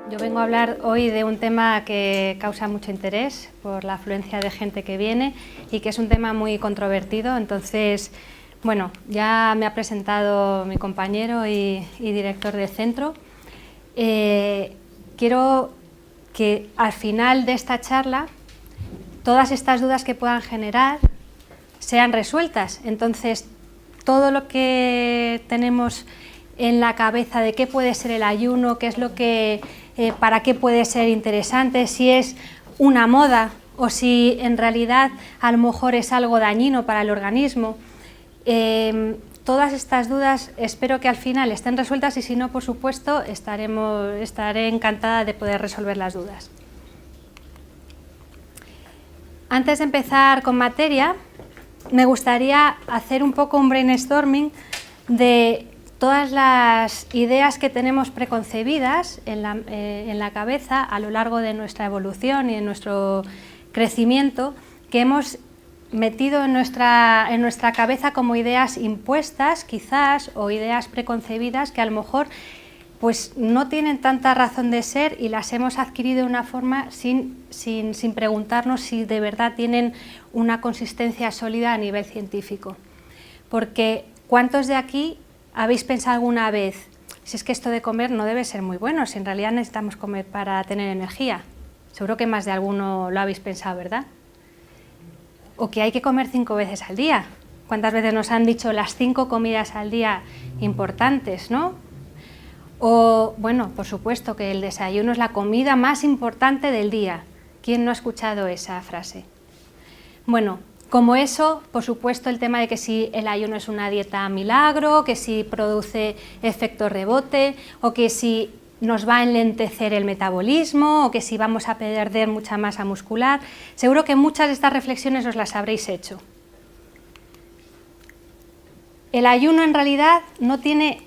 Yo vengo a hablar hoy de un tema que causa mucho interés por la afluencia de gente que viene y que es un tema muy controvertido. Entonces, bueno, ya me ha presentado mi compañero y director del centro. Quiero que al final de esta charla todas estas dudas que puedan generar sean resueltas. Entonces, todo lo que tenemos en la cabeza de qué puede ser el ayuno, qué es lo que, para qué puede ser interesante, si es una moda o si en realidad a lo mejor es algo dañino para el organismo. Todas estas dudas espero que al final estén resueltas y si no, por supuesto, estaré encantada de poder resolver las dudas. Antes de empezar con materia, me gustaría hacer un poco un brainstorming de todas las ideas que tenemos preconcebidas en la cabeza a lo largo de nuestra evolución y en nuestro crecimiento, que hemos metido en nuestra cabeza como ideas impuestas, quizás, o ideas preconcebidas que a lo mejor pues no tienen tanta razón de ser y las hemos adquirido de una forma sin preguntarnos si de verdad tienen una consistencia sólida a nivel científico. Porque ¿cuántos de aquí habéis pensado alguna vez, si es que esto de comer no debe ser muy bueno, si en realidad necesitamos comer para tener energía? Seguro que más de alguno lo habéis pensado, ¿verdad? O que hay que comer 5 veces al día. ¿Cuántas veces nos han dicho las 5 comidas al día importantes, no? O, bueno, por supuesto que el desayuno es la comida más importante del día. ¿Quién no ha escuchado esa frase? Bueno, como eso, por supuesto, el tema de que si el ayuno es una dieta milagro, que si produce efecto rebote, o que si nos va a enlentecer el metabolismo, o que si vamos a perder mucha masa muscular. Seguro que muchas de estas reflexiones os las habréis hecho. El ayuno en realidad no tiene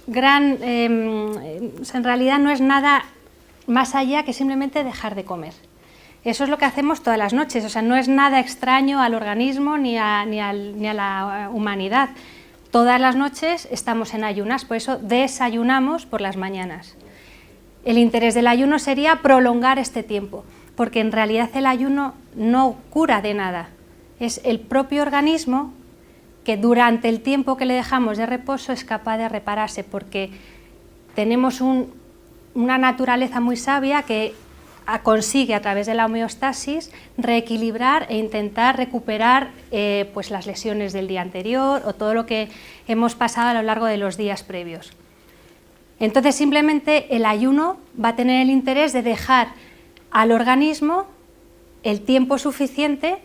en realidad no es nada más allá que simplemente dejar de comer. Eso es lo que hacemos todas las noches, o sea, no es nada extraño al organismo ni a la humanidad. Todas las noches estamos en ayunas, por eso desayunamos por las mañanas. El interés del ayuno sería prolongar este tiempo, porque en realidad el ayuno no cura de nada. Es el propio organismo que durante el tiempo que le dejamos de reposo es capaz de repararse, porque tenemos una naturaleza muy sabia que consigue a través de la homeostasis reequilibrar e intentar recuperar pues las lesiones del día anterior o todo lo que hemos pasado a lo largo de los días previos. Entonces simplemente el ayuno va a tener el interés de dejar al organismo el tiempo suficiente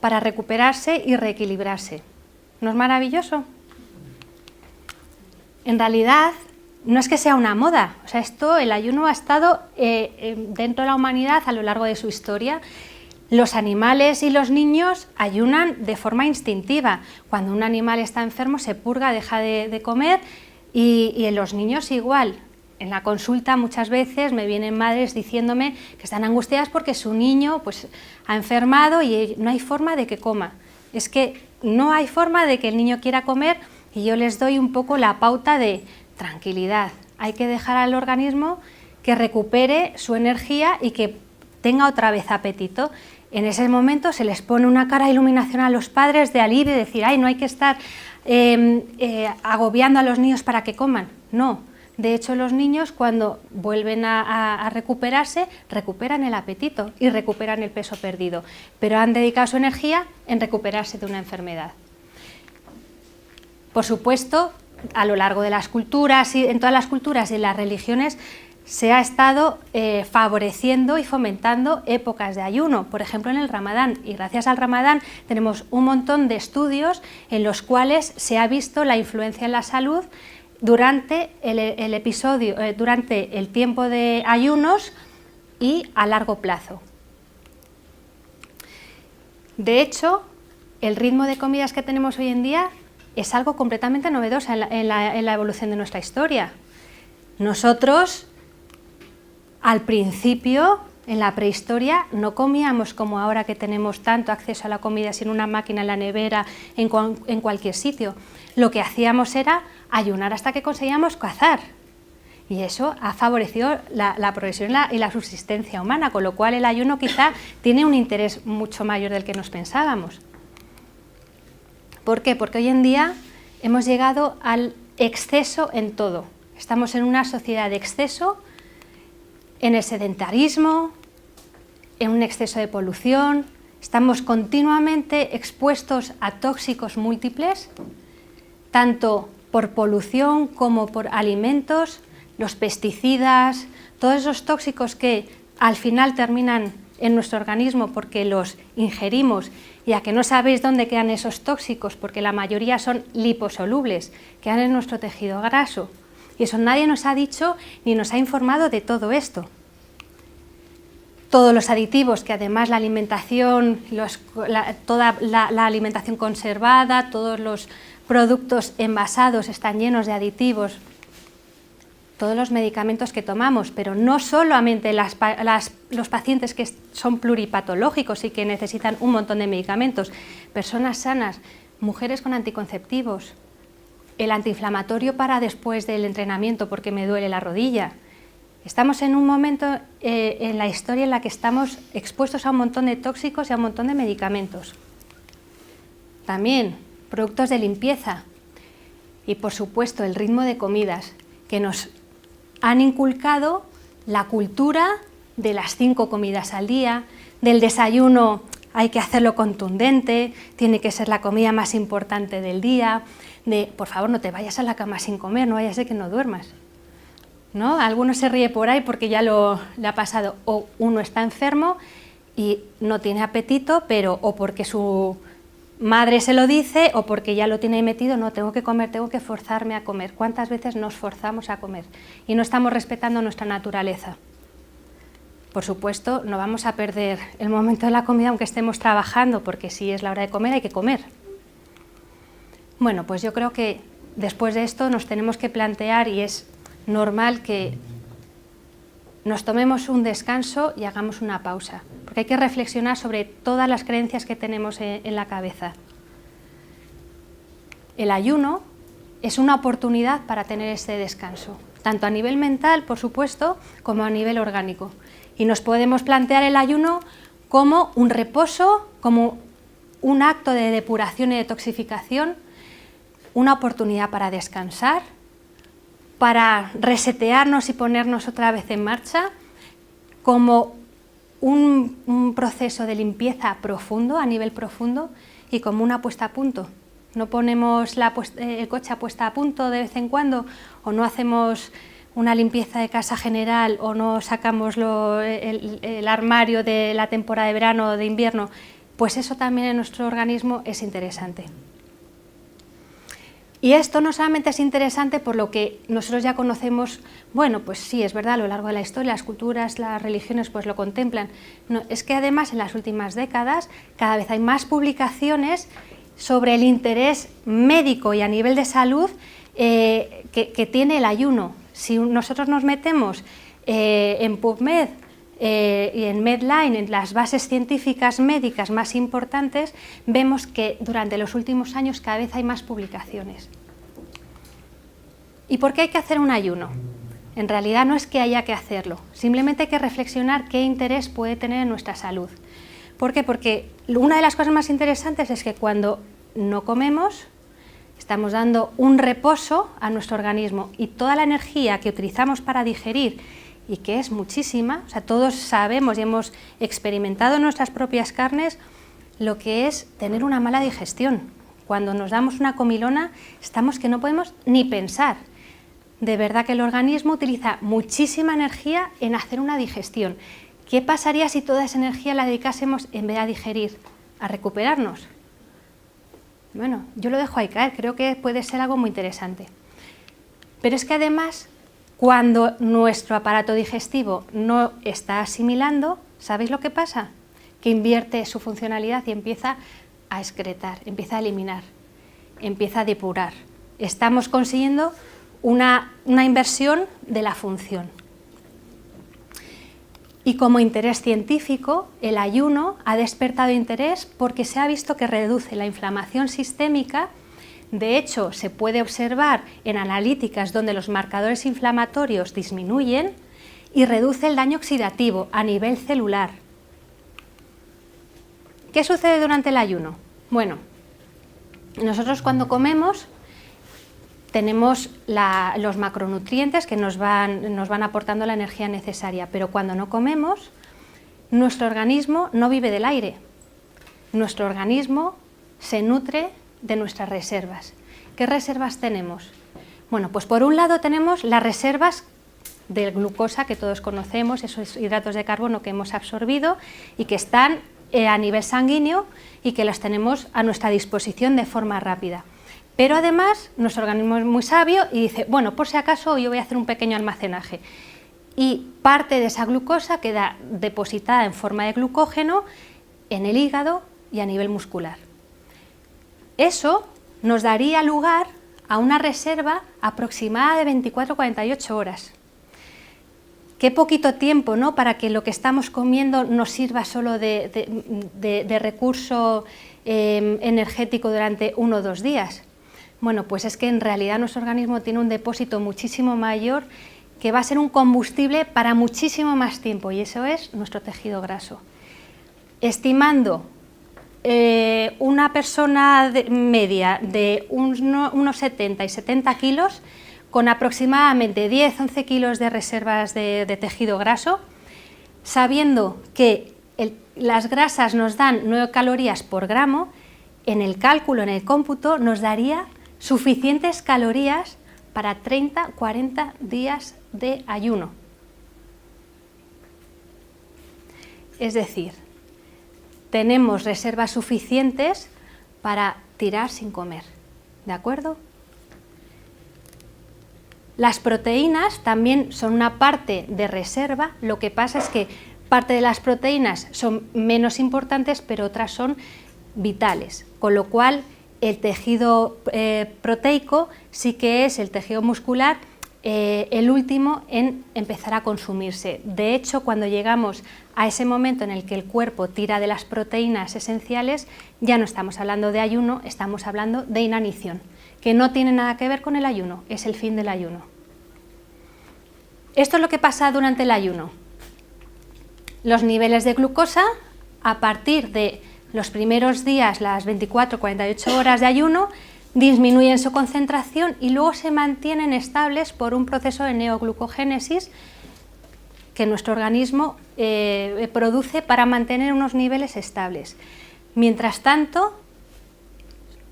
para recuperarse y reequilibrarse. ¿No es maravilloso? En realidad no es que sea una moda, o sea, el ayuno ha estado dentro de la humanidad a lo largo de su historia. Los animales y los niños ayunan de forma instintiva. Cuando un animal está enfermo se purga, deja de comer y en los niños igual. En la consulta muchas veces me vienen madres diciéndome que están angustiadas porque su niño pues, ha enfermado y no hay forma de que coma. Es que no hay forma de que el niño quiera comer y yo les doy un poco la pauta de tranquilidad. Hay que dejar al organismo que recupere su energía y que tenga otra vez apetito. En ese momento se les pone una cara de iluminación a los padres de alivio y decir, ay, no hay que estar agobiando a los niños para que coman. No, de hecho los niños cuando vuelven a recuperarse, recuperan el apetito y recuperan el peso perdido, pero han dedicado su energía en recuperarse de una enfermedad. Por supuesto, a lo largo de las culturas y en todas las culturas y en las religiones se ha estado favoreciendo y fomentando épocas de ayuno, por ejemplo en el Ramadán, y gracias al Ramadán tenemos un montón de estudios en los cuales se ha visto la influencia en la salud durante durante el tiempo de ayunos y a largo plazo. De hecho, el ritmo de comidas que tenemos hoy en día es algo completamente novedoso en la evolución de nuestra historia. Nosotros, al principio, en la prehistoria, no comíamos como ahora que tenemos tanto acceso a la comida sin una máquina en la nevera, en cualquier sitio. Lo que hacíamos era ayunar hasta que conseguíamos cazar. Y eso ha favorecido la progresión y la subsistencia humana, con lo cual el ayuno quizá tiene un interés mucho mayor del que nos pensábamos. ¿Por qué? Porque hoy en día hemos llegado al exceso en todo. Estamos en una sociedad de exceso, en el sedentarismo, en un exceso de polución, estamos continuamente expuestos a tóxicos múltiples, tanto por polución como por alimentos, los pesticidas, todos esos tóxicos que al final terminan en nuestro organismo porque los ingerimos, y a que no sabéis dónde quedan esos tóxicos, porque la mayoría son liposolubles, quedan en nuestro tejido graso. Y eso nadie nos ha dicho ni nos ha informado de todo esto. Todos los aditivos, que además la alimentación, toda la alimentación conservada, todos los productos envasados están llenos de aditivos, todos los medicamentos que tomamos, pero no solamente los pacientes que son pluripatológicos y que necesitan un montón de medicamentos, personas sanas, mujeres con anticonceptivos, el antiinflamatorio para después del entrenamiento porque me duele la rodilla. Estamos en un momento en la historia en la que estamos expuestos a un montón de tóxicos y a un montón de medicamentos. También productos de limpieza y, por supuesto, el ritmo de comidas que nos han inculcado la cultura de las 5 comidas al día, del desayuno hay que hacerlo contundente, tiene que ser la comida más importante del día, de por favor no te vayas a la cama sin comer, no vaya a ser que no duermas, ¿no? Alguno se ríe por ahí porque ya le ha pasado, o uno está enfermo y no tiene apetito, pero o porque su madre se lo dice o porque ya lo tiene metido, no, tengo que comer, tengo que forzarme a comer. ¿Cuántas veces nos forzamos a comer y no estamos respetando nuestra naturaleza? Por supuesto, no vamos a perder el momento de la comida aunque estemos trabajando, porque si es la hora de comer hay que comer. Bueno, pues yo creo que después de esto nos tenemos que plantear, y es normal que nos tomemos un descanso y hagamos una pausa, porque hay que reflexionar sobre todas las creencias que tenemos en la cabeza. El ayuno es una oportunidad para tener ese descanso, tanto a nivel mental, por supuesto, como a nivel orgánico. Y nos podemos plantear el ayuno como un reposo, como un acto de depuración y detoxificación, una oportunidad para descansar, para resetearnos y ponernos otra vez en marcha, como un proceso de limpieza profundo, a nivel profundo, y como una puesta a punto. No ponemos el coche a puesta a punto de vez en cuando, o no hacemos una limpieza de casa general, o no sacamos el armario de la temporada de verano o de invierno, pues eso también en nuestro organismo es interesante. Y esto no solamente es interesante por lo que nosotros ya conocemos, bueno, pues sí, es verdad, a lo largo de la historia, las culturas, las religiones pues lo contemplan. No, es que además en las últimas décadas cada vez hay más publicaciones sobre el interés médico y a nivel de salud que tiene el ayuno. Si nosotros nos metemos en PubMed y en Medline, en las bases científicas médicas más importantes, vemos que durante los últimos años cada vez hay más publicaciones. ¿Y por qué hay que hacer un ayuno? En realidad no es que haya que hacerlo, simplemente hay que reflexionar qué interés puede tener en nuestra salud. ¿Por qué? Porque una de las cosas más interesantes es que cuando no comemos, estamos dando un reposo a nuestro organismo, y toda la energía que utilizamos para digerir, y que es muchísima, o sea, todos sabemos y hemos experimentado en nuestras propias carnes lo que es tener una mala digestión. Cuando nos damos una comilona estamos que no podemos ni pensar. De verdad que el organismo utiliza muchísima energía en hacer una digestión. ¿Qué pasaría si toda esa energía la dedicásemos, en vez de a digerir, a recuperarnos? Bueno, yo lo dejo ahí caer, creo que puede ser algo muy interesante. Pero es que además, cuando nuestro aparato digestivo no está asimilando, ¿sabéis lo que pasa? Que invierte su funcionalidad y empieza a excretar, empieza a eliminar, empieza a depurar. Estamos consiguiendo una inversión de la función. Y como interés científico, el ayuno ha despertado interés porque se ha visto que reduce la inflamación sistémica De hecho, se puede observar en analíticas donde los marcadores inflamatorios disminuyen y reduce el daño oxidativo a nivel celular. ¿Qué sucede durante el ayuno? Bueno, nosotros cuando comemos tenemos los macronutrientes que nos van aportando la energía necesaria, pero cuando no comemos, nuestro organismo no vive del aire. Nuestro organismo se nutre de nuestras reservas. ¿Qué reservas tenemos? Bueno, pues por un lado tenemos las reservas de glucosa que todos conocemos, esos hidratos de carbono que hemos absorbido y que están a nivel sanguíneo y que las tenemos a nuestra disposición de forma rápida. Pero además nuestro organismo es muy sabio y dice, bueno, por si acaso yo voy a hacer un pequeño almacenaje. Y parte de esa glucosa queda depositada en forma de glucógeno en el hígado y a nivel muscular. Eso nos daría lugar a una reserva aproximada de 24-48 horas. Qué poquito tiempo, ¿no?, para que lo que estamos comiendo nos sirva solo de recurso energético durante 1 o 2 días. Bueno, pues es que en realidad nuestro organismo tiene un depósito muchísimo mayor que va a ser un combustible para muchísimo más tiempo, y eso es nuestro tejido graso. Estimando una persona media de unos 70 y 70 kilos, con aproximadamente 10-11 kilos de reservas de tejido graso, sabiendo que las grasas nos dan 9 calorías por gramo, en el cálculo, en el cómputo, nos daría suficientes calorías para 30-40 días de ayuno. Es decir, tenemos reservas suficientes para tirar sin comer, ¿de acuerdo? Las proteínas también son una parte de reserva, lo que pasa es que parte de las proteínas son menos importantes, pero otras son vitales, con lo cual el tejido proteico sí que es el tejido muscular el último en empezar a consumirse. De hecho, cuando llegamos a ese momento en el que el cuerpo tira de las proteínas esenciales, ya no estamos hablando de ayuno, estamos hablando de inanición, que no tiene nada que ver con el ayuno, es el fin del ayuno. Esto es lo que pasa durante el ayuno. Los niveles de glucosa, a partir de los primeros días, las 24-48 horas de ayuno, disminuyen su concentración y luego se mantienen estables por un proceso de neoglucogénesis que nuestro organismo produce para mantener unos niveles estables. Mientras tanto,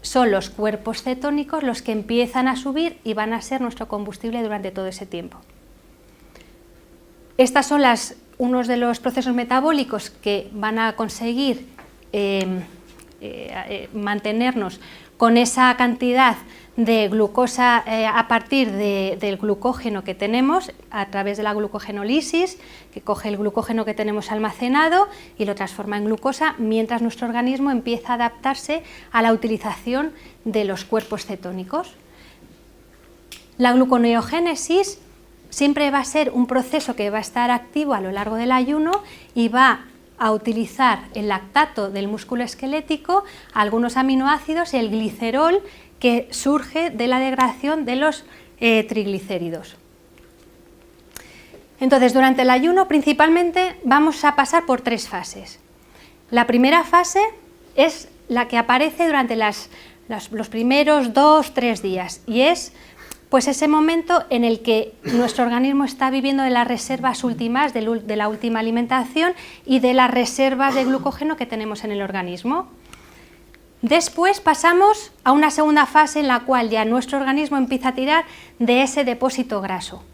son los cuerpos cetónicos los que empiezan a subir y van a ser nuestro combustible durante todo ese tiempo. Estos son unos de los procesos metabólicos que van a conseguir mantenernos con esa cantidad de glucosa a partir del glucógeno que tenemos a través de la glucogenólisis, que coge el glucógeno que tenemos almacenado y lo transforma en glucosa, mientras nuestro organismo empieza a adaptarse a la utilización de los cuerpos cetónicos. La gluconeogénesis siempre va a ser un proceso que va a estar activo a lo largo del ayuno y va a utilizar el lactato del músculo esquelético, algunos aminoácidos y el glicerol que surge de la degradación de los triglicéridos. Entonces, durante el ayuno principalmente vamos a pasar por 3 fases. La primera fase es la que aparece durante los primeros 2-3 días y es pues ese momento en el que nuestro organismo está viviendo de las reservas últimas, de la última alimentación y de las reservas de glucógeno que tenemos en el organismo. Después pasamos a una segunda fase en la cual ya nuestro organismo empieza a tirar de ese depósito graso.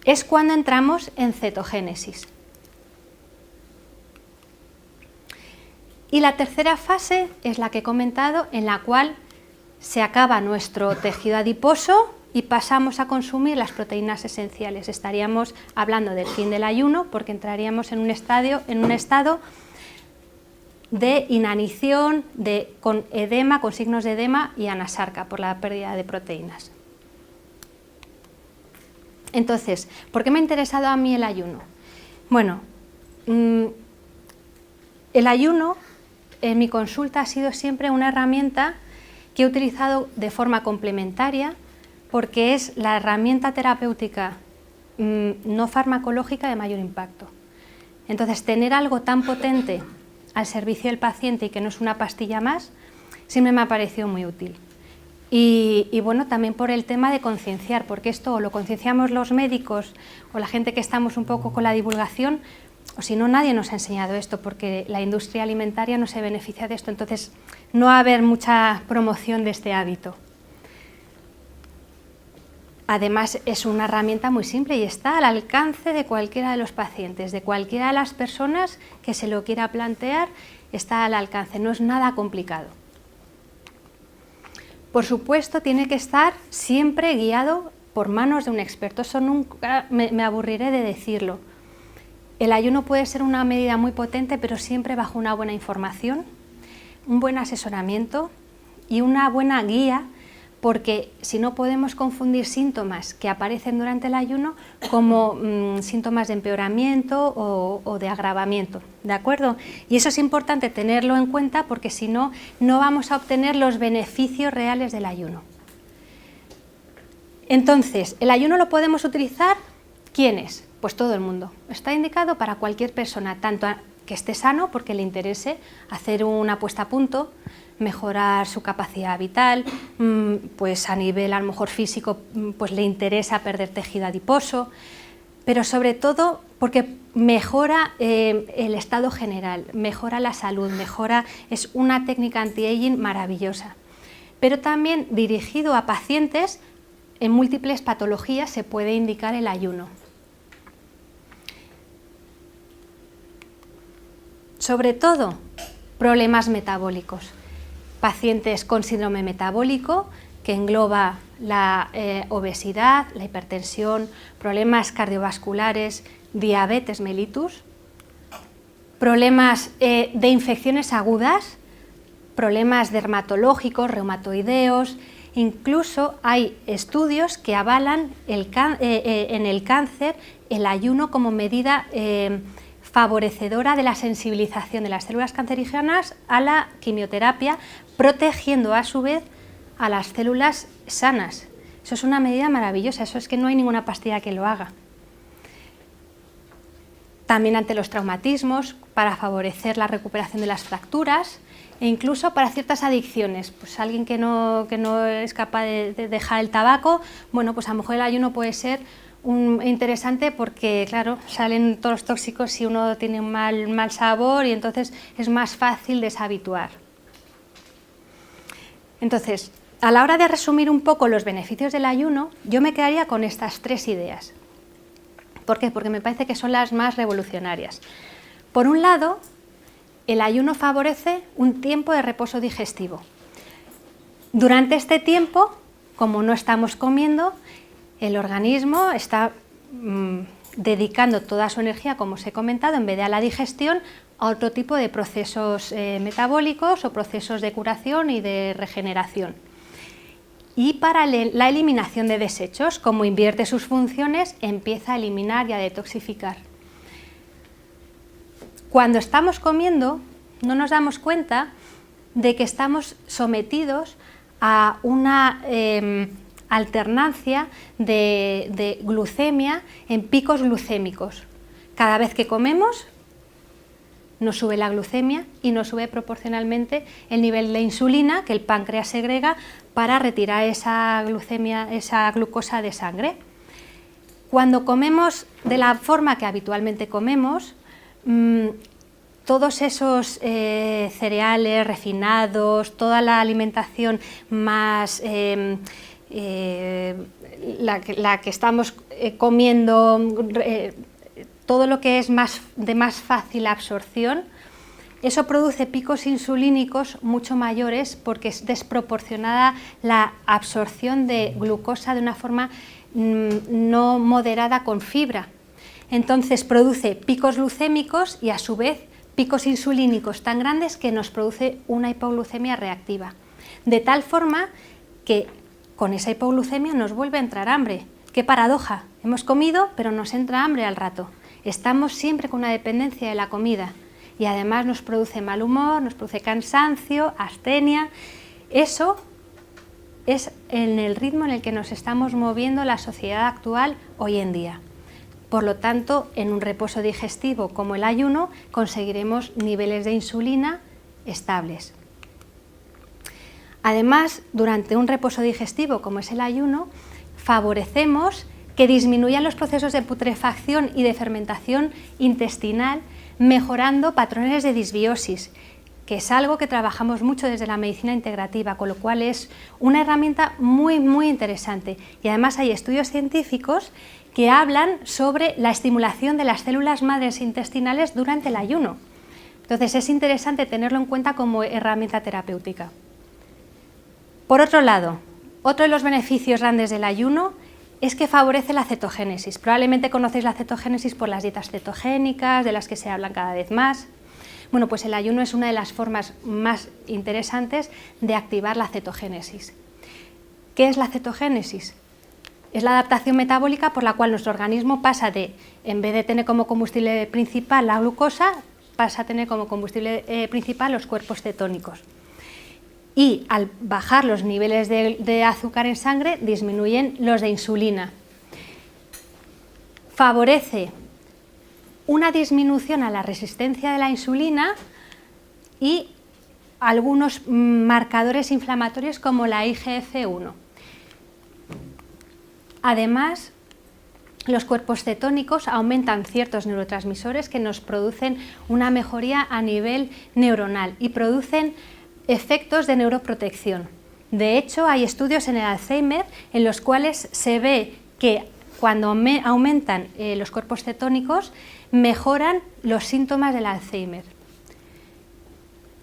Es cuando entramos en cetogénesis. Y la tercera fase es la que he comentado, en la cual se acaba nuestro tejido adiposo y pasamos a consumir las proteínas esenciales. Estaríamos hablando del fin del ayuno porque entraríamos en un estado de inanición, con edema, con signos de edema y anasarca por la pérdida de proteínas. Entonces, ¿por qué me ha interesado a mí el ayuno? Bueno, el ayuno en mi consulta ha sido siempre una herramienta que he utilizado de forma complementaria porque es la herramienta terapéutica no farmacológica de mayor impacto. Entonces, tener algo tan potente al servicio del paciente y que no es una pastilla más, siempre me ha parecido muy útil. Y bueno, también por el tema de concienciar, porque esto o lo concienciamos los médicos o la gente que estamos un poco con la divulgación, o si no, nadie nos ha enseñado esto, porque la industria alimentaria no se beneficia de esto, entonces no va a haber mucha promoción de este hábito. Además, es una herramienta muy simple y está al alcance de cualquiera de los pacientes, de cualquiera de las personas que se lo quiera plantear, está al alcance, no es nada complicado. Por supuesto, tiene que estar siempre guiado por manos de un experto, eso nunca me aburriré de decirlo. El ayuno puede ser una medida muy potente, pero siempre bajo una buena información, un buen asesoramiento y una buena guía, porque si no podemos confundir síntomas que aparecen durante el ayuno como síntomas de empeoramiento o de agravamiento, ¿de acuerdo? Y eso es importante tenerlo en cuenta porque si no, no vamos a obtener los beneficios reales del ayuno. Entonces, ¿el ayuno lo podemos utilizar? ¿Quiénes? Pues todo el mundo. Está indicado para cualquier persona, tanto que esté sano porque le interese hacer una puesta a punto, mejorar su capacidad vital, pues a nivel a lo mejor físico pues le interesa perder tejido adiposo, pero sobre todo porque mejora el estado general, mejora la salud, es una técnica anti-aging maravillosa, pero también dirigido a pacientes en múltiples patologías se puede indicar el ayuno. Sobre todo, problemas metabólicos. Pacientes con síndrome metabólico, que engloba la obesidad, la hipertensión, problemas cardiovasculares, diabetes mellitus, problemas de infecciones agudas, problemas dermatológicos, reumatoideos, incluso hay estudios que avalan en el cáncer el ayuno como medida favorecedora de la sensibilización de las células cancerígenas a la quimioterapia, protegiendo a su vez a las células sanas. Eso es una medida maravillosa, eso es que no hay ninguna pastilla que lo haga. También ante los traumatismos, para favorecer la recuperación de las fracturas e incluso para ciertas adicciones. Pues alguien que no es capaz de dejar el tabaco, bueno, pues a lo mejor el ayuno puede ser interesante porque, claro, salen todos los tóxicos si uno tiene un mal sabor y entonces es más fácil deshabituar. Entonces, a la hora de resumir un poco los beneficios del ayuno, yo me quedaría con estas tres ideas. ¿Por qué? Porque me parece que son las más revolucionarias. Por un lado, el ayuno favorece un tiempo de reposo digestivo. Durante este tiempo, como no estamos comiendo, el organismo está dedicando toda su energía, como os he comentado, en vez de a la digestión, a otro tipo de procesos metabólicos o procesos de curación y de regeneración. Y para la eliminación de desechos, como invierte sus funciones, empieza a eliminar y a detoxificar. Cuando estamos comiendo, no nos damos cuenta de que estamos sometidos a una alternancia de glucemia en picos glucémicos. Cada vez que comemos, nos sube la glucemia y nos sube proporcionalmente el nivel de insulina que el páncreas segrega para retirar esa glucosa de sangre. Cuando comemos de la forma que habitualmente comemos, todos esos cereales refinados, toda la alimentación más la que estamos comiendo, todo lo que es de más fácil absorción, eso produce picos insulínicos mucho mayores porque es desproporcionada la absorción de glucosa de una forma no moderada con fibra. Entonces produce picos glucémicos y a su vez picos insulínicos tan grandes que nos produce una hipoglucemia reactiva. De tal forma que con esa hipoglucemia nos vuelve a entrar hambre. ¡Qué paradoja! Hemos comido pero nos entra hambre al rato. Estamos siempre con una dependencia de la comida y además nos produce mal humor, nos produce cansancio, astenia. Eso es en el ritmo en el que nos estamos moviendo la sociedad actual hoy en día. Por lo tanto, en un reposo digestivo como el ayuno, conseguiremos niveles de insulina estables. Además, durante un reposo digestivo como es el ayuno, favorecemos que disminuyan los procesos de putrefacción y de fermentación intestinal, mejorando patrones de disbiosis, que es algo que trabajamos mucho desde la medicina integrativa, con lo cual es una herramienta muy interesante. Y además hay estudios científicos que hablan sobre la estimulación de las células madres intestinales durante el ayuno. Entonces es interesante tenerlo en cuenta como herramienta terapéutica. Por otro lado, otro de los beneficios grandes del ayuno es que favorece la cetogénesis. Probablemente conocéis la cetogénesis por las dietas cetogénicas, de las que se hablan cada vez más. Bueno, pues el ayuno es una de las formas más interesantes de activar la cetogénesis. ¿Qué es la cetogénesis? Es la adaptación metabólica por la cual nuestro organismo pasa de, en vez de tener como combustible principal la glucosa, pasa a tener como combustible principal los cuerpos cetónicos. Y al bajar los niveles de azúcar en sangre, disminuyen los de insulina. Favorece una disminución a la resistencia de la insulina y algunos marcadores inflamatorios como la IGF-1. Además, los cuerpos cetónicos aumentan ciertos neurotransmisores que nos producen una mejoría a nivel neuronal y producen efectos de neuroprotección. De hecho, hay estudios en el Alzheimer en los cuales se ve que cuando aumentan los cuerpos cetónicos mejoran los síntomas del Alzheimer.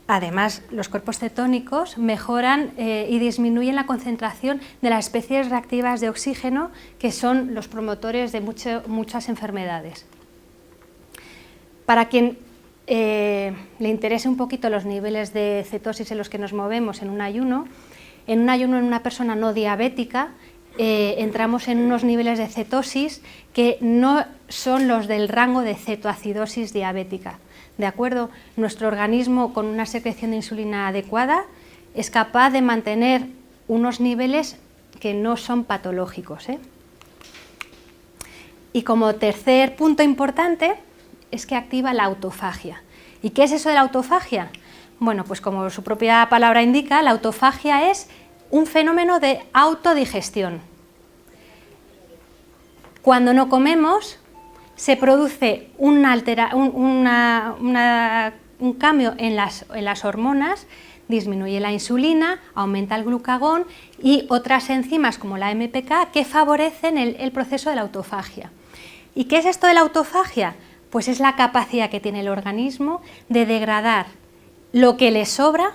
Además, los cuerpos cetónicos mejoran y disminuyen la concentración de las especies reactivas de oxígeno, que son los promotores de muchas enfermedades. Para quien le interese un poquito los niveles de cetosis en los que nos movemos en un ayuno en una persona no diabética, entramos en unos niveles de cetosis que no son los del rango de cetoacidosis diabética. ¿De acuerdo? Nuestro organismo, con una secreción de insulina adecuada, es capaz de mantener unos niveles que no son patológicos, Y como tercer punto importante, es que activa la autofagia. ¿Y qué es eso de la autofagia? Bueno, pues como su propia palabra indica, la autofagia es un fenómeno de autodigestión. Cuando no comemos, se produce un cambio en las hormonas, disminuye la insulina, aumenta el glucagón y otras enzimas como la MPK que favorecen el proceso de la autofagia. ¿Y qué es esto de la autofagia? Pues es la capacidad que tiene el organismo de degradar lo que le sobra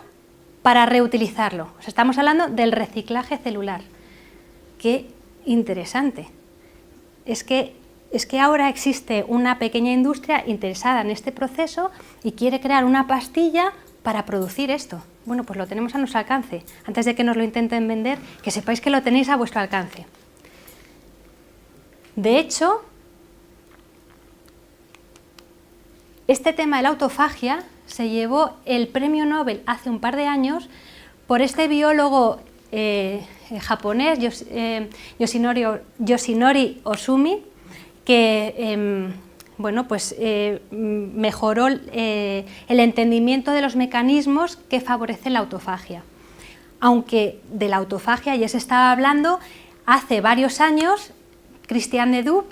para reutilizarlo. O sea, estamos hablando del reciclaje celular. Qué interesante. Es que ahora existe una pequeña industria interesada en este proceso y quiere crear una pastilla para producir esto. Bueno, pues lo tenemos a nuestro alcance. Antes de que nos lo intenten vender, que sepáis que lo tenéis a vuestro alcance. De hecho, este tema de la autofagia se llevó el premio Nobel hace un par de años por este biólogo japonés, Yoshinori Ohsumi, que mejoró el entendimiento de los mecanismos que favorecen la autofagia. Aunque de la autofagia ya se estaba hablando hace varios años, Christian Ledoux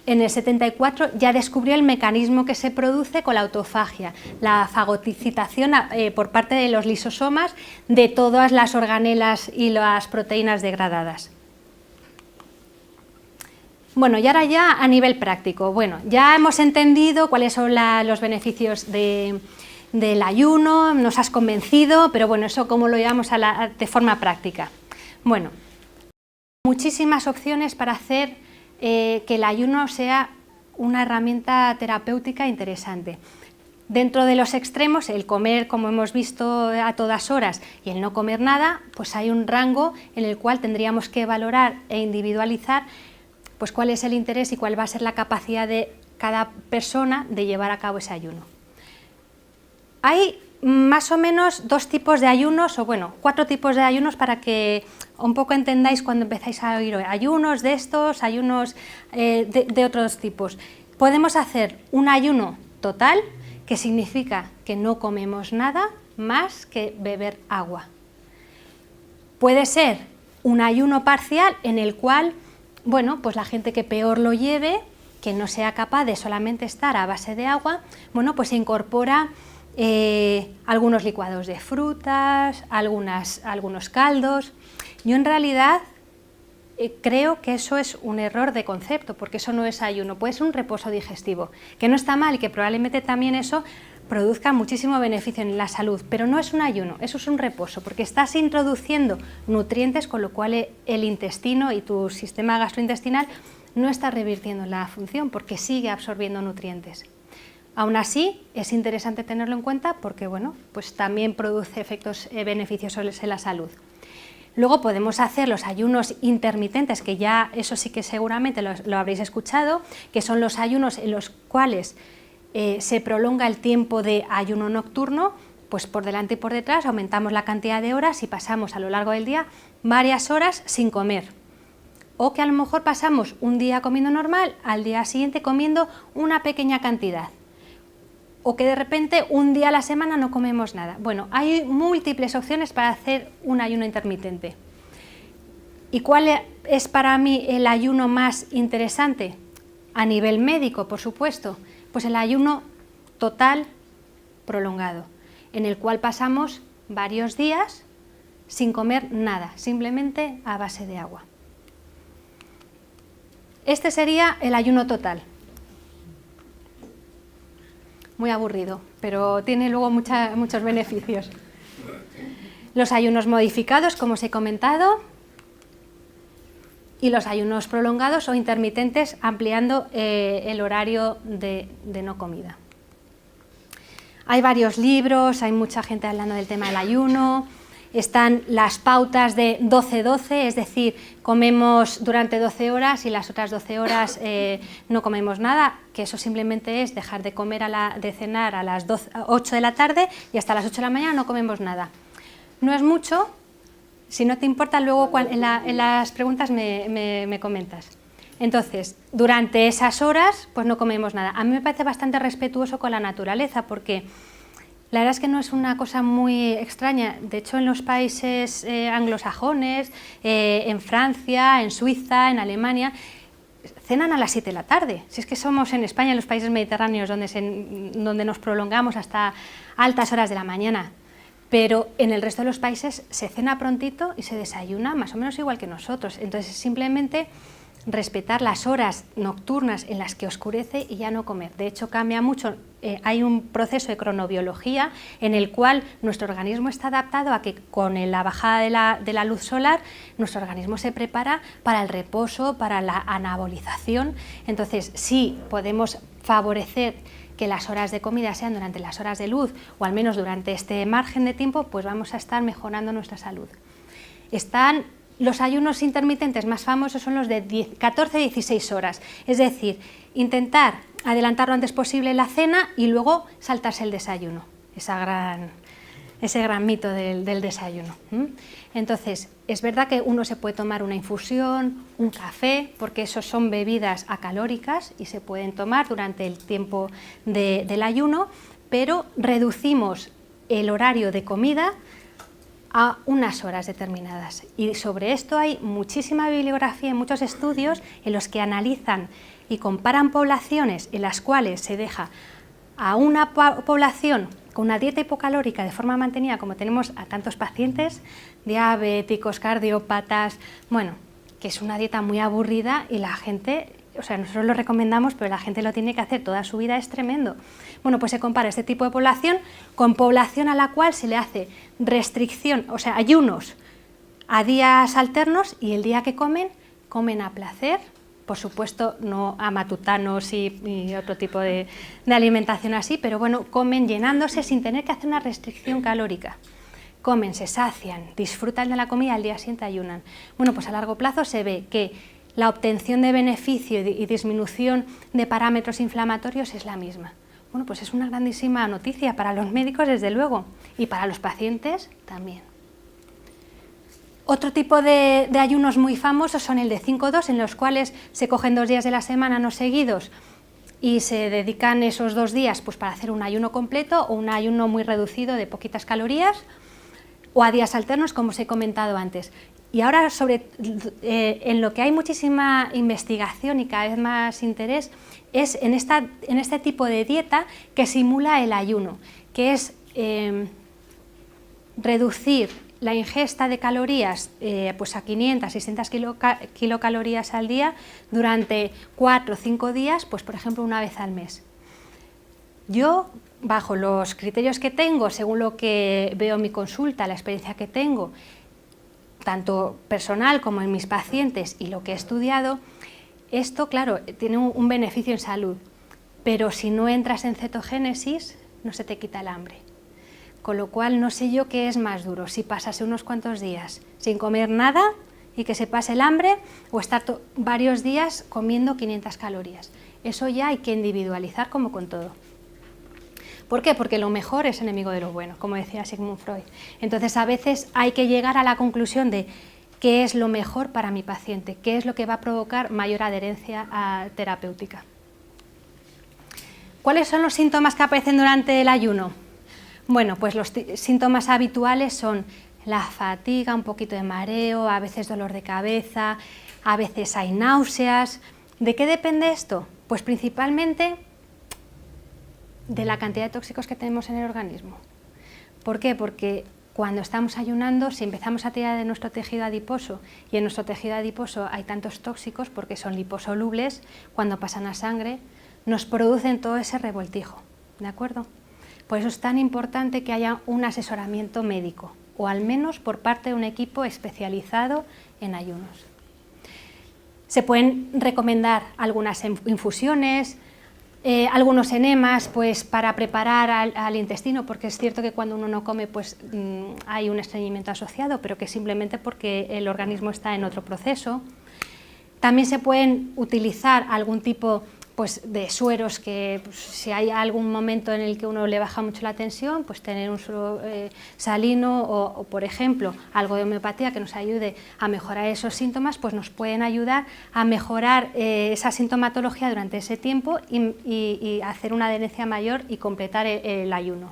en el 74 ya descubrió el mecanismo que se produce con la autofagia, la fagocitación por parte de los lisosomas de todas las organelas y las proteínas degradadas. Bueno, y ahora ya a nivel práctico. Bueno, ya hemos entendido cuáles son los beneficios del ayuno, nos has convencido, pero bueno, eso cómo lo llevamos de forma práctica. Bueno, muchísimas opciones para hacer que el ayuno sea una herramienta terapéutica interesante. Dentro de los extremos, el comer, como hemos visto, a todas horas y el no comer nada, pues hay un rango en el cual tendríamos que valorar e individualizar pues cuál es el interés y cuál va a ser la capacidad de cada persona de llevar a cabo ese ayuno. Hay más o menos 2 tipos de ayunos, o bueno, 4 tipos de ayunos para que un poco entendáis cuando empezáis a oír ayunos de estos, ayunos de otros tipos. Podemos hacer un ayuno total, que significa que no comemos nada más que beber agua. Puede ser un ayuno parcial en el cual, bueno, pues la gente que peor lo lleve, que no sea capaz de solamente estar a base de agua, bueno, pues se incorpora algunos licuados de frutas, algunos caldos. Yo en realidad creo que eso es un error de concepto, porque eso no es ayuno, puede ser un reposo digestivo, que no está mal y que probablemente también eso produzca muchísimo beneficio en la salud, pero no es un ayuno, eso es un reposo, porque estás introduciendo nutrientes, con lo cual el intestino y tu sistema gastrointestinal no está revirtiendo la función, porque sigue absorbiendo nutrientes. Aún así, es interesante tenerlo en cuenta porque, bueno, pues también produce efectos beneficiosos en la salud. Luego podemos hacer los ayunos intermitentes, que ya eso sí que seguramente lo habréis escuchado, que son los ayunos en los cuales se prolonga el tiempo de ayuno nocturno, pues por delante y por detrás aumentamos la cantidad de horas y pasamos a lo largo del día varias horas sin comer. O que a lo mejor pasamos un día comiendo normal, al día siguiente comiendo una pequeña cantidad. O que de repente un día a la semana no comemos nada. Bueno, hay múltiples opciones para hacer un ayuno intermitente. ¿Y cuál es para mí el ayuno más interesante? A nivel médico, por supuesto, pues el ayuno total prolongado, en el cual pasamos varios días sin comer nada, simplemente a base de agua. Este sería el ayuno total. Muy aburrido, pero tiene luego muchos beneficios. Los ayunos modificados, como os he comentado, y los ayunos prolongados o intermitentes, ampliando el horario de no comida. Hay varios libros, hay mucha gente hablando del tema del ayuno. Están las pautas de 12-12, es decir, comemos durante 12 horas y las otras 12 horas no comemos nada, que eso simplemente es dejar de comer de cenar a las 8 de la tarde y hasta las 8 de la mañana no comemos nada. No es mucho, si no te importa luego en las preguntas me comentas. Entonces, durante esas horas pues no comemos nada. A mí me parece bastante respetuoso con la naturaleza porque la verdad es que no es una cosa muy extraña. De hecho, en los países anglosajones, en Francia, en Suiza, en Alemania, cenan a las 7 de la tarde. Si es que somos en España, en los países mediterráneos, donde nos prolongamos hasta altas horas de la mañana. Pero en el resto de los países se cena prontito y se desayuna más o menos igual que nosotros. Entonces, simplemente respetar las horas nocturnas en las que oscurece y ya no comer. De hecho, cambia mucho. Hay un proceso de cronobiología en el cual nuestro organismo está adaptado a que con la bajada de la luz solar nuestro organismo se prepara para el reposo, para la anabolización. Entonces, sí podemos favorecer que las horas de comida sean durante las horas de luz o al menos durante este margen de tiempo, pues vamos a estar mejorando nuestra salud. Están los ayunos intermitentes más famosos, son los de 14-16 horas, es decir, intentar adelantar lo antes posible la cena y luego saltarse el desayuno, ese gran mito del desayuno. Entonces, es verdad que uno se puede tomar una infusión, un café, porque esos son bebidas acalóricas y se pueden tomar durante el tiempo del ayuno, pero reducimos el horario de comida a unas horas determinadas. Y sobre esto hay muchísima bibliografía y muchos estudios en los que analizan y comparan poblaciones en las cuales se deja a una población con una dieta hipocalórica de forma mantenida, como tenemos a tantos pacientes diabéticos, cardiópatas, bueno, que es una dieta muy aburrida y la gente, o sea, nosotros lo recomendamos, pero la gente lo tiene que hacer toda su vida, es tremendo. Bueno, pues se compara este tipo de población con población a la cual se le hace restricción, o sea, ayunos a días alternos y el día que comen a placer, por supuesto no a matutanos y otro tipo de alimentación así, pero bueno, comen llenándose sin tener que hacer una restricción calórica. Comen, se sacian, disfrutan de la comida, al día siguiente ayunan. Bueno, pues a largo plazo se ve que la obtención de beneficio y disminución de parámetros inflamatorios es la misma. Bueno, pues es una grandísima noticia para los médicos, desde luego, y para los pacientes también. Otro tipo de ayunos muy famosos son el de 5-2, en los cuales se cogen 2 días de la semana no seguidos y se dedican esos 2 días pues, para hacer un ayuno completo o un ayuno muy reducido de poquitas calorías, o a días alternos, como os he comentado antes. Y ahora, en lo que hay muchísima investigación y cada vez más interés, es en este tipo de dieta que simula el ayuno, que es reducir la ingesta de calorías pues a 500, 600 kilocalorías al día durante 4 o 5 días, pues por ejemplo una vez al mes. Yo, bajo los criterios que tengo, según lo que veo en mi consulta, la experiencia que tengo, tanto personal como en mis pacientes y lo que he estudiado, esto, claro, tiene un beneficio en salud, pero si no entras en cetogénesis, no se te quita el hambre. Con lo cual, no sé yo qué es más duro, si pasase unos cuantos días sin comer nada y que se pase el hambre, o estar varios días comiendo 500 calorías. Eso ya hay que individualizar como con todo. ¿Por qué? Porque lo mejor es enemigo de lo bueno, como decía Sigmund Freud. Entonces, a veces hay que llegar a la conclusión de qué es lo mejor para mi paciente, qué es lo que va a provocar mayor adherencia terapéutica. ¿Cuáles son los síntomas que aparecen durante el ayuno? Bueno, pues los síntomas habituales son la fatiga, un poquito de mareo, a veces dolor de cabeza, a veces hay náuseas. ¿De qué depende esto? Pues principalmente de la cantidad de tóxicos que tenemos en el organismo. ¿Por qué? Porque cuando estamos ayunando, si empezamos a tirar de nuestro tejido adiposo, y en nuestro tejido adiposo hay tantos tóxicos porque son liposolubles, cuando pasan a sangre, nos producen todo ese revoltijo, ¿de acuerdo? Por eso es tan importante que haya un asesoramiento médico, o al menos por parte de un equipo especializado en ayunos. Se pueden recomendar algunas infusiones, algunos enemas pues, para preparar al intestino, porque es cierto que cuando uno no come pues, hay un estreñimiento asociado, pero que simplemente porque el organismo está en otro proceso. También se pueden utilizar algún tipo pues, de sueros que pues, si hay algún momento en el que uno le baja mucho la tensión, pues tener un suero salino o, por ejemplo, algo de homeopatía que nos ayude a mejorar esos síntomas, pues nos pueden ayudar a mejorar esa sintomatología durante ese tiempo y hacer una adherencia mayor y completar el ayuno.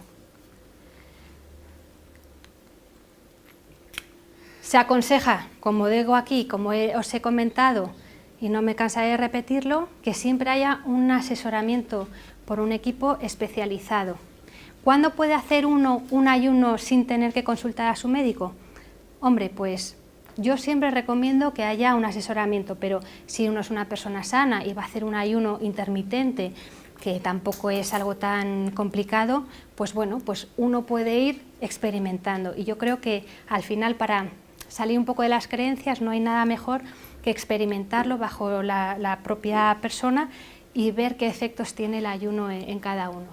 Se aconseja, como digo aquí, como os he comentado, y no me cansaré de repetirlo, que siempre haya un asesoramiento por un equipo especializado. ¿Cuándo puede hacer uno un ayuno sin tener que consultar a su médico? Hombre, pues yo siempre recomiendo que haya un asesoramiento, pero si uno es una persona sana y va a hacer un ayuno intermitente, que tampoco es algo tan complicado, pues bueno, pues uno puede ir experimentando. Y yo creo que al final, para salir un poco de las creencias, no hay nada mejor que experimentarlo bajo la propia persona y ver qué efectos tiene el ayuno en cada uno.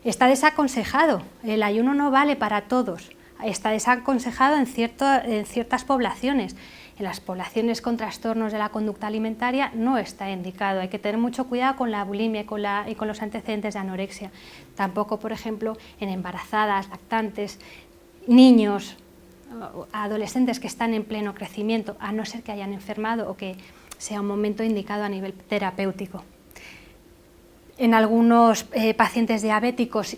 Está desaconsejado, el ayuno no vale para todos, está desaconsejado en ciertas poblaciones. En las poblaciones con trastornos de la conducta alimentaria no está indicado, hay que tener mucho cuidado con la bulimia y con los antecedentes de anorexia. Tampoco, por ejemplo, en embarazadas, lactantes, niños, adolescentes que están en pleno crecimiento, a no ser que hayan enfermado o que sea un momento indicado a nivel terapéutico. En algunos pacientes diabéticos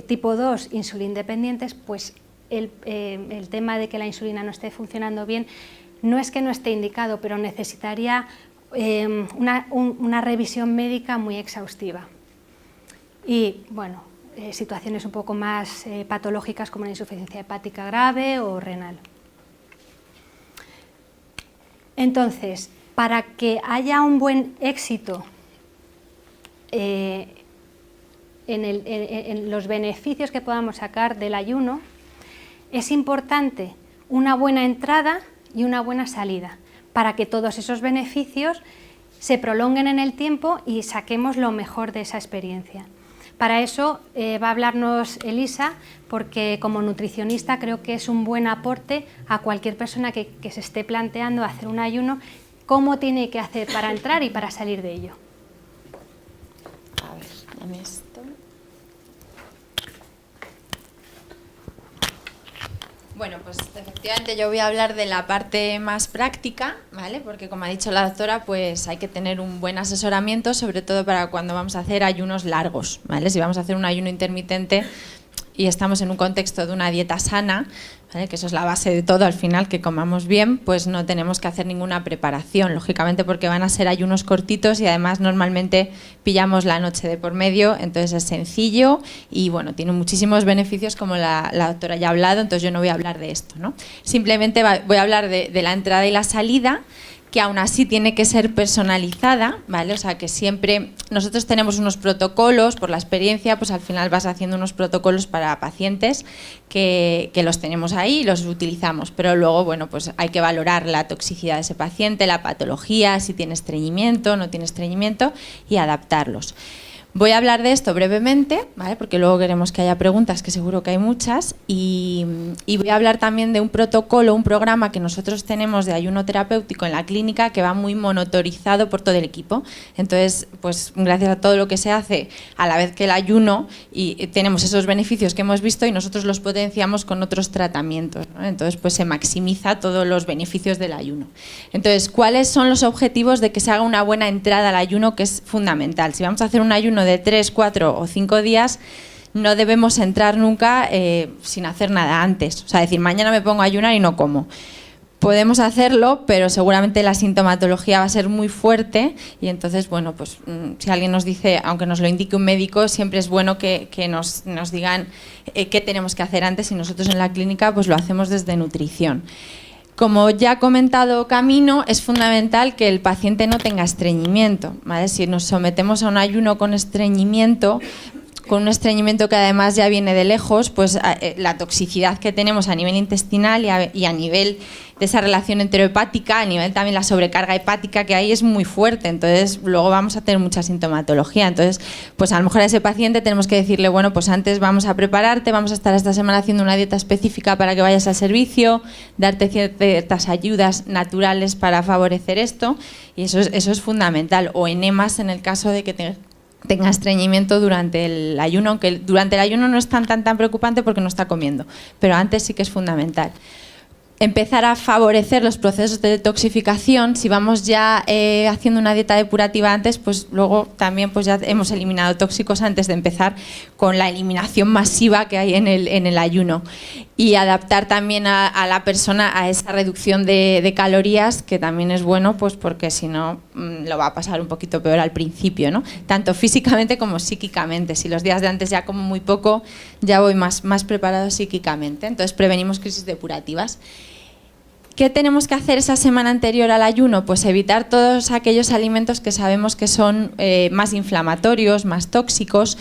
tipo 2, insulinodependientes, pues el tema de que la insulina no esté funcionando bien no es que no esté indicado, pero necesitaría una revisión médica muy exhaustiva. Y bueno, situaciones un poco más patológicas como la insuficiencia hepática grave o renal. Entonces, para que haya un buen éxito en los beneficios que podamos sacar del ayuno, es importante una buena entrada y una buena salida, para que todos esos beneficios se prolonguen en el tiempo y saquemos lo mejor de esa experiencia. Para eso va a hablarnos Elisa, porque como nutricionista creo que es un buen aporte a cualquier persona que se esté planteando hacer un ayuno, cómo tiene que hacer para entrar y para salir de ello. A ver, dame esto. Bueno, pues efectivamente yo voy a hablar de la parte más práctica, ¿vale? Porque como ha dicho la doctora, pues hay que tener un buen asesoramiento, sobre todo para cuando vamos a hacer ayunos largos, ¿vale? Si vamos a hacer un ayuno intermitente y estamos en un contexto de una dieta sana, ¿vale? Que eso es la base de todo al final, que comamos bien, pues no tenemos que hacer ninguna preparación, lógicamente porque van a ser ayunos cortitos y además normalmente pillamos la noche de por medio, entonces es sencillo y bueno, tiene muchísimos beneficios como la doctora ya ha hablado, entonces yo no voy a hablar de esto, ¿no? Simplemente voy a hablar de la entrada y la salida, que aún así tiene que ser personalizada, ¿vale? O sea, que siempre nosotros tenemos unos protocolos, por la experiencia, pues al final vas haciendo unos protocolos para pacientes que los tenemos ahí y los utilizamos, pero luego, bueno, pues hay que valorar la toxicidad de ese paciente, la patología, si tiene estreñimiento, no tiene estreñimiento y adaptarlos. Voy a hablar de esto brevemente, ¿vale? Porque luego queremos que haya preguntas, que seguro que hay muchas, y voy a hablar también de un protocolo, un programa que nosotros tenemos de ayuno terapéutico en la clínica que va muy monitorizado por todo el equipo. Entonces, pues gracias a todo lo que se hace a la vez que el ayuno, y tenemos esos beneficios que hemos visto y nosotros los potenciamos con otros tratamientos, ¿no? Entonces, pues se maximiza todos los beneficios del ayuno. Entonces, ¿cuáles son los objetivos de que se haga una buena entrada al ayuno, que es fundamental? Si vamos a hacer un ayuno de 3, 4 o 5 días, no debemos entrar nunca sin hacer nada antes. O sea, decir, mañana me pongo a ayunar y no como. Podemos hacerlo, pero seguramente la sintomatología va a ser muy fuerte y entonces, bueno, pues si alguien nos dice, aunque nos lo indique un médico, siempre es bueno que nos digan qué tenemos que hacer antes, y nosotros en la clínica pues lo hacemos desde nutrición. Como ya ha comentado Camino, es fundamental que el paciente no tenga estreñimiento, ¿vale? Si nos sometemos a un ayuno con estreñimiento que además ya viene de lejos, pues la toxicidad que tenemos a nivel intestinal y a nivel de esa relación enterohepática, a nivel también la sobrecarga hepática que hay es muy fuerte, entonces luego vamos a tener mucha sintomatología. Entonces, pues a lo mejor a ese paciente tenemos que decirle, bueno, pues antes vamos a prepararte, vamos a estar esta semana haciendo una dieta específica para que vayas al servicio, darte ciertas ayudas naturales para favorecer esto, y eso es fundamental. O enemas en el caso de que tenga estreñimiento durante el ayuno, aunque durante el ayuno no es tan preocupante porque no está comiendo, pero antes sí que es fundamental. Empezar a favorecer los procesos de detoxificación. Si vamos ya haciendo una dieta depurativa antes, pues luego también pues ya hemos eliminado tóxicos antes de empezar con la eliminación masiva que hay en el ayuno. Y adaptar también a la persona a esa reducción de calorías, que también es bueno, pues porque si no lo va a pasar un poquito peor al principio, ¿no? Tanto físicamente como psíquicamente. Si los días de antes ya como muy poco, ya voy más preparado psíquicamente. Entonces prevenimos crisis depurativas. ¿Qué tenemos que hacer esa semana anterior al ayuno? Pues evitar todos aquellos alimentos que sabemos que son más inflamatorios, más tóxicos,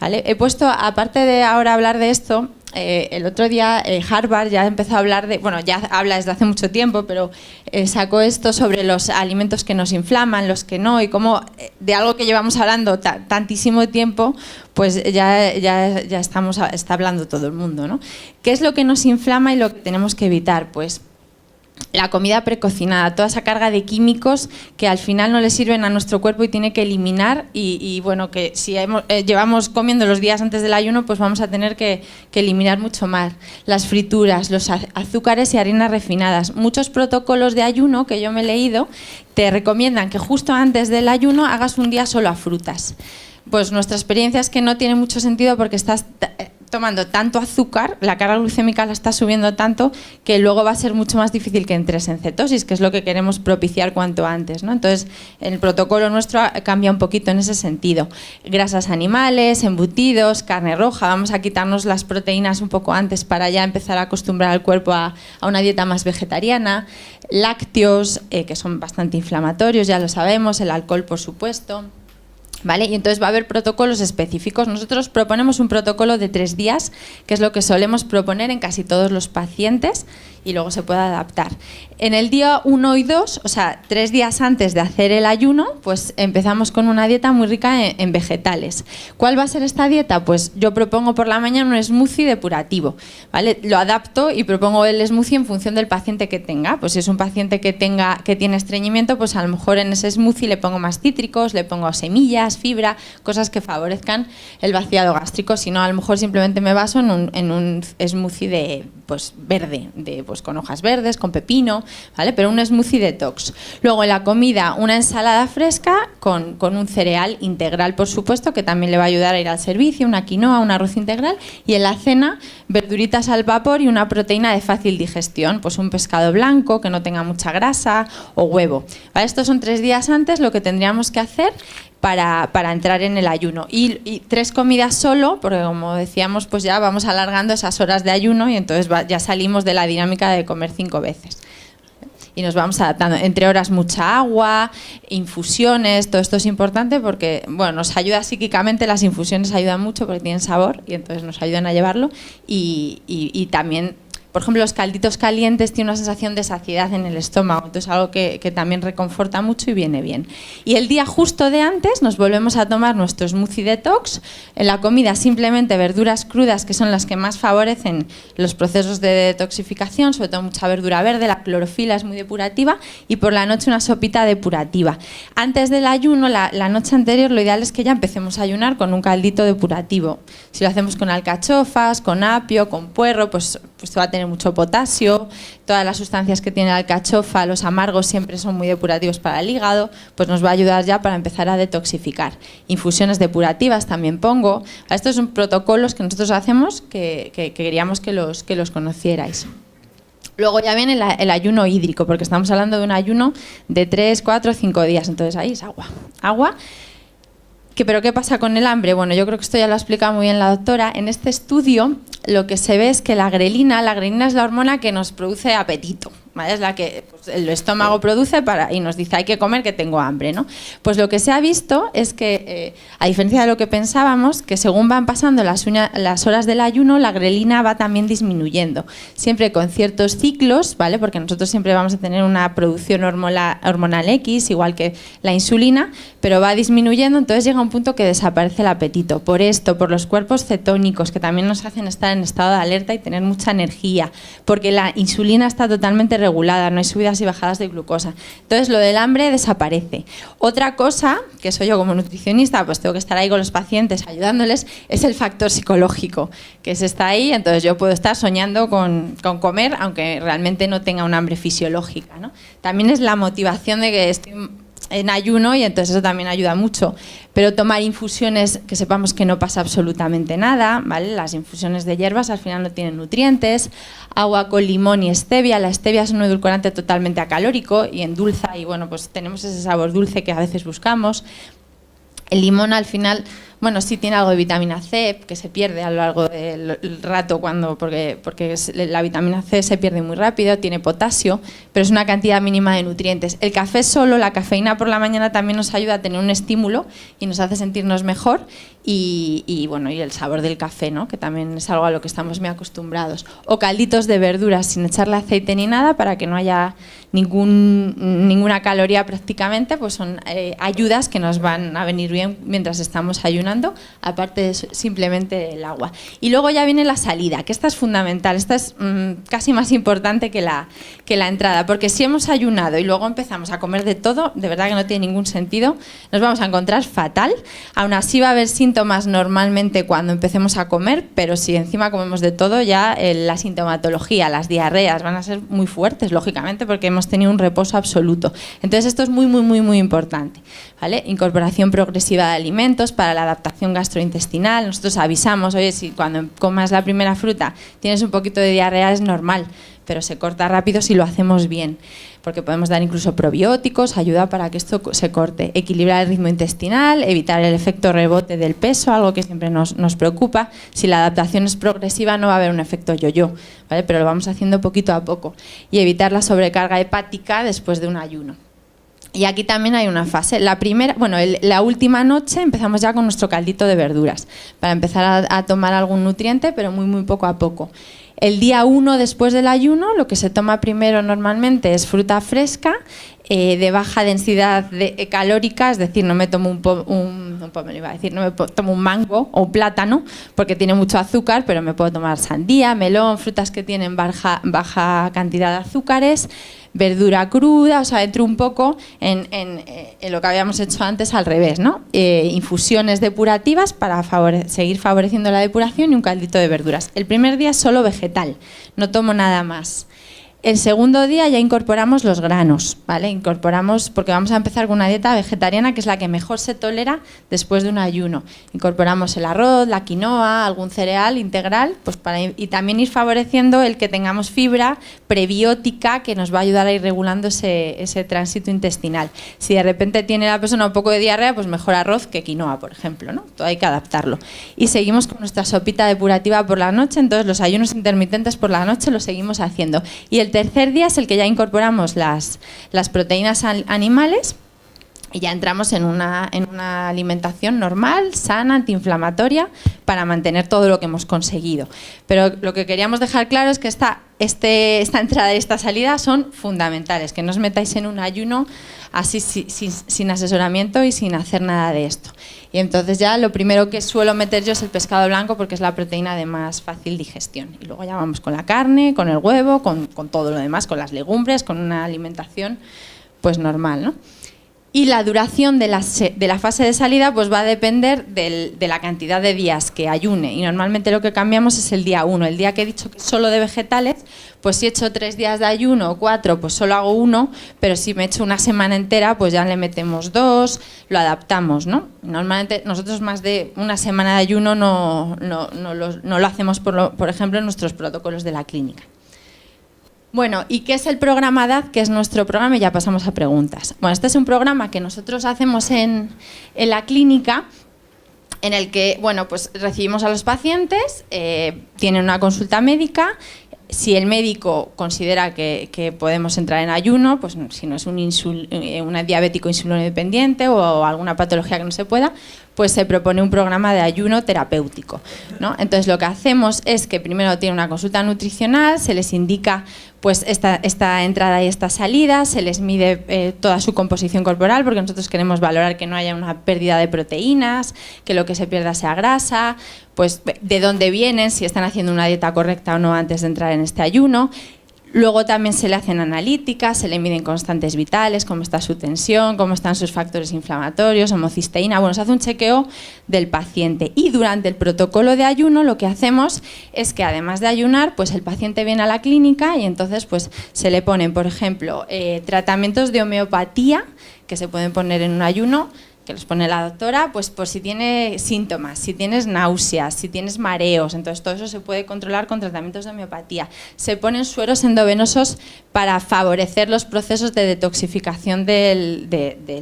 ¿vale? He puesto, aparte de ahora hablar de esto, el otro día Harvard ya empezó a hablar de, bueno, ya habla desde hace mucho tiempo, pero sacó esto sobre los alimentos que nos inflaman, los que no, y cómo de algo que llevamos hablando tantísimo tiempo, pues ya está hablando todo el mundo, ¿no? ¿Qué es lo que nos inflama y lo que tenemos que evitar? Pues la comida precocinada, toda esa carga de químicos que al final no le sirven a nuestro cuerpo y tiene que eliminar, y bueno, que si llevamos comiendo los días antes del ayuno, pues vamos a tener que eliminar mucho más. Las frituras, los azúcares y harinas refinadas. Muchos protocolos de ayuno que yo me he leído te recomiendan que justo antes del ayuno hagas un día solo a frutas. Pues nuestra experiencia es que no tiene mucho sentido porque estás tomando tanto azúcar, la carga glucémica la está subiendo tanto que luego va a ser mucho más difícil que entres en cetosis, que es lo que queremos propiciar cuanto antes, ¿no? Entonces, el protocolo nuestro cambia un poquito en ese sentido. Grasas animales, embutidos, carne roja, vamos a quitarnos las proteínas un poco antes para ya empezar a acostumbrar al cuerpo a una dieta más vegetariana, lácteos, que son bastante inflamatorios, ya lo sabemos, el alcohol, por supuesto. ¿Vale? Y entonces va a haber protocolos específicos. Nosotros proponemos un protocolo de 3 días, que es lo que solemos proponer en casi todos los pacientes, y luego se puede adaptar. En el día 1 y 2, o sea, 3 días antes de hacer el ayuno, pues empezamos con una dieta muy rica en vegetales. ¿Cuál va a ser esta dieta? Pues yo propongo por la mañana un smoothie depurativo, ¿vale? Lo adapto y propongo el smoothie en función del paciente que tenga. Pues si es un paciente que tiene estreñimiento, pues a lo mejor en ese smoothie le pongo más cítricos, le pongo semillas, fibra, cosas que favorezcan el vaciado gástrico. Si no, a lo mejor simplemente me baso en un smoothie pues verde, pues con hojas verdes, con pepino, ¿vale? Pero un smoothie detox. Luego en la comida una ensalada fresca con un cereal integral, por supuesto, que también le va a ayudar a ir al servicio, una quinoa, un arroz integral. Y en la cena, verduritas al vapor y una proteína de fácil digestión, pues un pescado blanco que no tenga mucha grasa o huevo. ¿Vale? Estos son 3 días antes lo que tendríamos que hacer para entrar en el ayuno. Y 3 comidas solo, porque como decíamos, pues ya vamos alargando esas horas de ayuno y entonces ya salimos de la dinámica de comer 5 veces. Y nos vamos adaptando. Entre horas mucha agua, infusiones, todo esto es importante porque bueno, nos ayuda psíquicamente, las infusiones ayudan mucho porque tienen sabor y entonces nos ayudan a llevarlo y también, por ejemplo, los calditos calientes tienen una sensación de saciedad en el estómago, entonces algo que también reconforta mucho y viene bien. Y el día justo de antes nos volvemos a tomar nuestro smoothie detox. En la comida simplemente verduras crudas, que son las que más favorecen los procesos de detoxificación, sobre todo mucha verdura verde, la clorofila es muy depurativa, y por la noche una sopita depurativa. Antes del ayuno, la noche anterior, lo ideal es que ya empecemos a ayunar con un caldito depurativo. Si lo hacemos con alcachofas, con apio, con puerro, pues va a tener mucho potasio, todas las sustancias que tiene la alcachofa, los amargos siempre son muy depurativos para el hígado, pues nos va a ayudar ya para empezar a detoxificar. Infusiones depurativas también pongo. Estos son protocolos que nosotros hacemos que queríamos que los conocierais. Luego ya viene el ayuno hídrico, porque estamos hablando de un ayuno de 3, 4, 5 días, entonces ahí es agua. Agua. ¿Pero qué pasa con el hambre? Bueno, yo creo que esto ya lo ha explicado muy bien la doctora. En este estudio lo que se ve es que la grelina es la hormona que nos produce apetito, ¿vale? Es la que pues, el estómago produce y nos dice hay que comer que tengo hambre, ¿no? Pues lo que se ha visto es que, a diferencia de lo que pensábamos, que según van pasando las horas del ayuno, la grelina va también disminuyendo, siempre con ciertos ciclos, ¿vale? Porque nosotros siempre vamos a tener una producción hormonal X, igual que la insulina, pero va disminuyendo, entonces llega un punto que desaparece el apetito. Por esto, por los cuerpos cetónicos, que también nos hacen estar en estado de alerta y tener mucha energía, porque la insulina está totalmente regulada, no hay subidas y bajadas de glucosa. Entonces lo del hambre desaparece. Otra cosa, que soy yo como nutricionista, pues tengo que estar ahí con los pacientes ayudándoles, es el factor psicológico, que se está ahí, entonces yo puedo estar soñando con comer, aunque realmente no tenga un hambre fisiológica, ¿no? También es la motivación de que estoy en ayuno y entonces eso también ayuda mucho. Pero tomar infusiones que sepamos que no pasa absolutamente nada, ¿vale? Las infusiones de hierbas al final no tienen nutrientes. Agua con limón y stevia. La stevia es un edulcorante totalmente acalórico y endulza y bueno, pues tenemos ese sabor dulce que a veces buscamos. El limón al final, bueno, sí tiene algo de vitamina C, que se pierde a lo largo del rato porque la vitamina C se pierde muy rápido, tiene potasio, pero es una cantidad mínima de nutrientes. El café solo, la cafeína por la mañana también nos ayuda a tener un estímulo y nos hace sentirnos mejor y bueno, y el sabor del café, ¿no? Que también es algo a lo que estamos muy acostumbrados. O calditos de verduras sin echarle aceite ni nada para que no haya ninguna caloría prácticamente, pues son ayudas que nos van a venir bien mientras estamos ayunando, aparte de simplemente el agua. Y luego ya viene la salida, que esta es fundamental, esta es casi más importante que la entrada, porque si hemos ayunado y luego empezamos a comer de todo, de verdad que no tiene ningún sentido, nos vamos a encontrar fatal. Aún así va a haber síntomas normalmente cuando empecemos a comer, pero si encima comemos de todo, ya la sintomatología, las diarreas van a ser muy fuertes, lógicamente, porque hemos tenido un reposo absoluto. Entonces esto es muy, muy, muy, muy importante, ¿vale? Incorporación progresiva de alimentos para la adaptación gastrointestinal. Nosotros avisamos, oye, si cuando comas la primera fruta tienes un poquito de diarrea es normal, pero se corta rápido si lo hacemos bien, porque podemos dar incluso probióticos, ayuda para que esto se corte. Equilibrar el ritmo intestinal, evitar el efecto rebote del peso, algo que siempre nos preocupa. Si la adaptación es progresiva no va a haber un efecto yo-yo, ¿vale? Pero lo vamos haciendo poquito a poco. Y evitar la sobrecarga hepática después de un ayuno. Y aquí también hay una fase. La última noche empezamos ya con nuestro caldito de verduras, para empezar a tomar algún nutriente, pero muy, muy poco a poco. El día 1 después del ayuno, lo que se toma primero normalmente es fruta fresca, de baja densidad calórica, es decir, no me tomo tomo un mango o un plátano porque tiene mucho azúcar, pero me puedo tomar sandía, melón, frutas que tienen baja cantidad de azúcares, verdura cruda, o sea, entro un poco en lo que habíamos hecho antes al revés, ¿no? Infusiones depurativas para seguir favoreciendo la depuración y un caldito de verduras. El primer día es solo vegetal, no tomo nada más. El segundo día ya incorporamos los granos, ¿vale? Incorporamos, porque vamos a empezar con una dieta vegetariana que es la que mejor se tolera después de un ayuno. Incorporamos el arroz, la quinoa, algún cereal integral, pues y también ir favoreciendo el que tengamos fibra prebiótica que nos va a ayudar a ir regulando ese tránsito intestinal. Si de repente tiene la persona un poco de diarrea, pues mejor arroz que quinoa, por ejemplo, ¿no? Todo hay que adaptarlo. Y seguimos con nuestra sopita depurativa por la noche, entonces los ayunos intermitentes por la noche los seguimos haciendo. Y el tercer día es el que ya incorporamos las proteínas animales y ya entramos en una alimentación normal, sana, antiinflamatoria, para mantener todo lo que hemos conseguido. Pero lo que queríamos dejar claro es que esta entrada y esta salida son fundamentales, que no os metáis en un ayuno así sin asesoramiento y sin hacer nada de esto. Y entonces ya lo primero que suelo meter yo es el pescado blanco porque es la proteína de más fácil digestión. Y luego ya vamos con la carne, con el huevo, con todo lo demás, con las legumbres, con una alimentación pues normal, ¿no? Y la duración de la fase de salida pues va a depender de la cantidad de días que ayune. Y normalmente lo que cambiamos es el día 1. El día que he dicho que es solo de vegetales, pues si he hecho 3 días de ayuno o 4, pues solo hago 1. Pero si me he hecho una semana entera, pues ya le metemos 2, lo adaptamos, ¿no? Normalmente nosotros más de una semana de ayuno no lo hacemos, por ejemplo, en nuestros protocolos de la clínica. Bueno, ¿y qué es el programa DAD? Que es nuestro programa y ya pasamos a preguntas. Bueno, este es un programa que nosotros hacemos en la clínica en el que, bueno, pues recibimos a los pacientes, tienen una consulta médica. Si el médico considera que podemos entrar en ayuno, pues si no es un diabético insulinodependiente o alguna patología que no se pueda, pues se propone un programa de ayuno terapéutico, ¿no? Entonces lo que hacemos es que primero tiene una consulta nutricional, se les indica pues esta entrada y esta salida, se les mide toda su composición corporal porque nosotros queremos valorar que no haya una pérdida de proteínas, que lo que se pierda sea grasa, pues de dónde vienen, si están haciendo una dieta correcta o no antes de entrar en este ayuno. Luego también se le hacen analíticas, se le miden constantes vitales, cómo está su tensión, cómo están sus factores inflamatorios, homocisteína. Bueno, se hace un chequeo del paciente. Y durante el protocolo de ayuno lo que hacemos es que además de ayunar, pues el paciente viene a la clínica y entonces pues se le ponen, por ejemplo, tratamientos de homeopatía que se pueden poner en un ayuno, que los pone la doctora, pues por si tiene síntomas, si tienes náuseas, si tienes mareos, entonces todo eso se puede controlar con tratamientos de homeopatía. Se ponen sueros endovenosos para favorecer los procesos de detoxificación del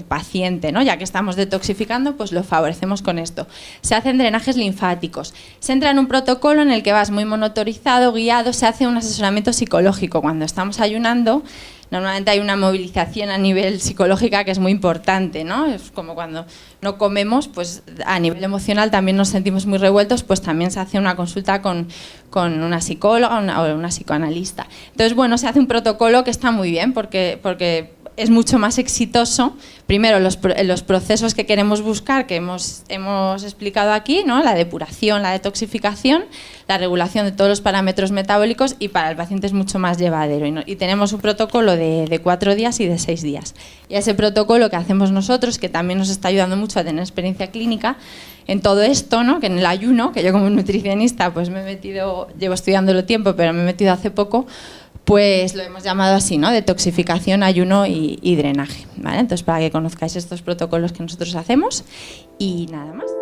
paciente, ¿no? Ya que estamos detoxificando, pues lo favorecemos con esto. Se hacen drenajes linfáticos. Se entra en un protocolo en el que vas muy monitorizado, guiado, se hace un asesoramiento psicológico. Cuando estamos ayunando, normalmente hay una movilización a nivel psicológica que es muy importante, ¿no? Es como cuando no comemos, pues a nivel emocional también nos sentimos muy revueltos, pues también se hace una consulta con una psicóloga o una psicoanalista. Entonces, bueno, se hace un protocolo que está muy bien porque es mucho más exitoso. Primero, los procesos que queremos buscar, que hemos explicado aquí, ¿no? La depuración, la detoxificación, la regulación de todos los parámetros metabólicos, y para el paciente es mucho más llevadero. Y tenemos un protocolo de 4 días y de 6 días. Y ese protocolo que hacemos nosotros, que también nos está ayudando mucho a tener experiencia clínica en todo esto, ¿no? Que en el ayuno, que yo como nutricionista pues llevo estudiándolo tiempo, pero me he metido hace poco, pues lo hemos llamado así, ¿no? Detoxificación, ayuno y drenaje, ¿vale? Entonces, para que conozcáis estos protocolos que nosotros hacemos, y nada más.